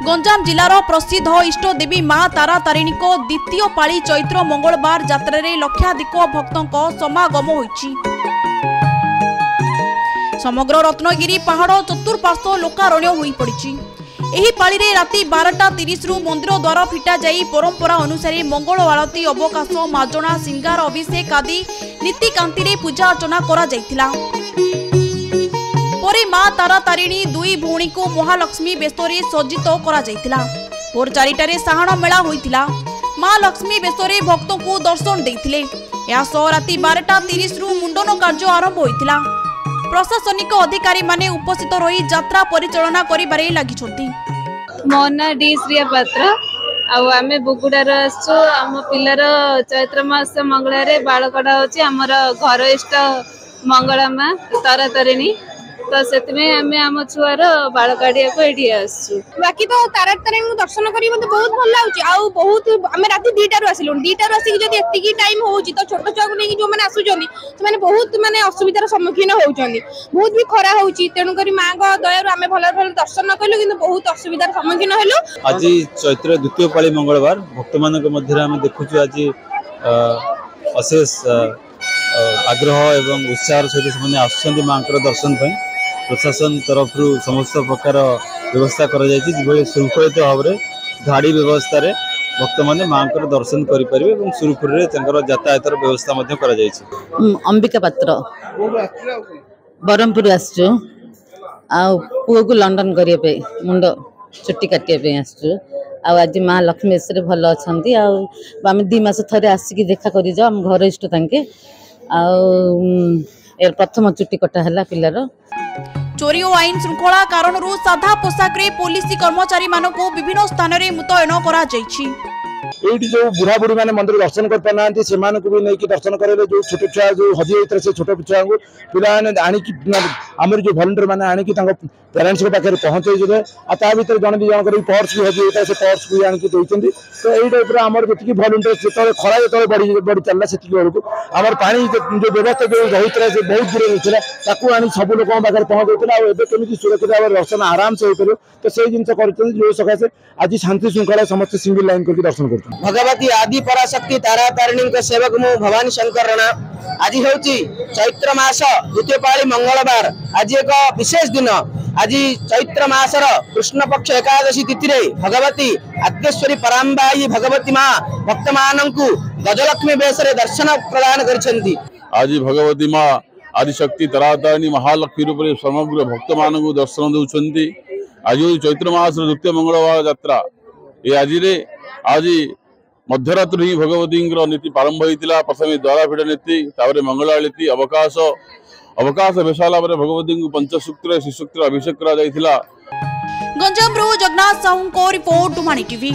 गंजाम जिलार प्रसिद्ध इष्टदेवी माँ तारा तारिणी को द्वितीय पाली चैत्र मंगलवार यात्रा रे लक्षाधिक भक्तों समागम होइछि। समग्र रत्नगिरी पहाड़ चतुर्पार्श्व लोकारण्य होई पड़िछि। एही पाली रे राति 12:30 रु मंदिर द्वार फिटा जाई परंपरा अनुसार मंगल आरती अवकाश माजणा सिंगार अभिषेक आदि नीतिकांति रे पूजा अर्चना करा जाइथिला। परे माँ तारा तारिणी दुई भौणी को महालक्ष्मी बेशरे सज्जित करा जाइथिला। भोर 4टारे साहाण मेला होइथिला। माँ लक्ष्मी बेशरे भक्तों को दर्शन देइथिले। या सह राति 12:30 रु मुंडन कार्य आरंभ होइथिला। प्रशासनिक अधिकारी माने उपस्थित रही यात्रा परिचालना करिबारे लागिछथि। मोना डी श्रिया पात्र आमे बुगुडार आसु आम पिलार चैत्र मास मंगलारे बाळकड़ा होची हमर घर इष्ट मंगला माँ तारा तारिणी तो सेतमे आमे आम छुआर बाळ काढिया को एठी आसु। बाकी तो तारा तारिणी दर्शन करी मते बहुत भल लाउची आ बहुत आमे राती 2टारु आसिलु 2टारु आसी जदी एतिकी टाइम होउची तो छोट छुआ को नेकी जो माने आसुचंदी से माने बहुत माने असुविधार सम्मुखीन होउचंदी। बहुत भी खरा होउची तेनु करी मां को दयारु आमे भल भल दर्शन कइलु किंतु बहुत असुविधार सम्मुखीन हेलु। आज चैत्र द्वितीय पाली मंगलवार भक्त मानक मध्य आमे देखुछु आज अशेष आग्रह एवं उत्साह सहित से आसुचंदी मां को दर्शन पई। प्रशासन तरफ समस्त प्रकार व्यवस्था कर श्रृंखलित भाव में धाड़ी व्यवस्था रे भक्त माने मां को दर्शन करें और सुरखुरी यातायात व्यवस्था अंबिका पात्र बरमपुर आसु पुओ को लंडन करने मुंड चुट्टी काटे आसु आज माँ लक्ष्मीश्वरी भल अच्छा आम 2 मास थे आसिक देखा कर जाओ घर इष्ट तांके प्रथम चुट्टी कटा है पिलार। चोरी और आईन श्रृंखला कारण साधा पोशाक रे पुलिस कर्मचारी मानक विभिन्न स्थान में मुतयन करा जायछि। एठी जो बुढ़ा बुढ़ी माने मंदिर दर्शन कर पाना से भी नहीं दर्शन करेंगे जो छोट छुआ जो हजि होता से छोट छुआ को पिला आणिकी आमर जो भलेंटियर मैंने आणिकी पेरेन्ट्स के पाखे पहुँचे ता भर जन 2 जन पर्स भी हजि होता है से पर्स भी आणिकी देते तो यही टाइप आमर जी भलेंटियर जो खरा जो बढ़ी चलला से बेलू आमर पानी जो व्यवस्था जो रही है बहुत दूर रही आनी सब लोक पाखे पहुँचाऊला केमी सुरक्षित भाव दर्शन आराम से हो तो से जिन जो सकाशे आज शांति श्रृंखला समस्त सिंगल लाइन करके दर्शन कर। भगवती आदि पराशक्ति तारा तारिणी सेवक मु भवानी शंकर राणा आज होची चैत्र मास द्वितीय पाली मंगलवार आज एक विशेष दिन। आज चैत्र मासर कृष्ण पक्ष एकादशी तिथि रे भगवती आद्यश्वरी पराम्बाई भगवती माँ भक्त माननकु गजलक्ष्मी बेशरे दर्शन प्रदान करछंती। आज भगवती माँ आदिशक्ति तारा तारिणी महालक्ष्मी रूप में समग्र भक्त माननकु दर्शन दउछंती। आज चैत्र मास द्वितीय मंगलवार यात्रा ये आज मध्यरात्रि ही भगवती नीति प्रारंभ होता। प्रथम द्वाराफिटा नीति मंगला नीति अवकाश बेसाला भगवती पंचसूत्र शिशुसूत्र अभिषेक करा जायथिला। गंजाम जगन्नाथ साहू को रिपोर्ट टुमानी टीवी।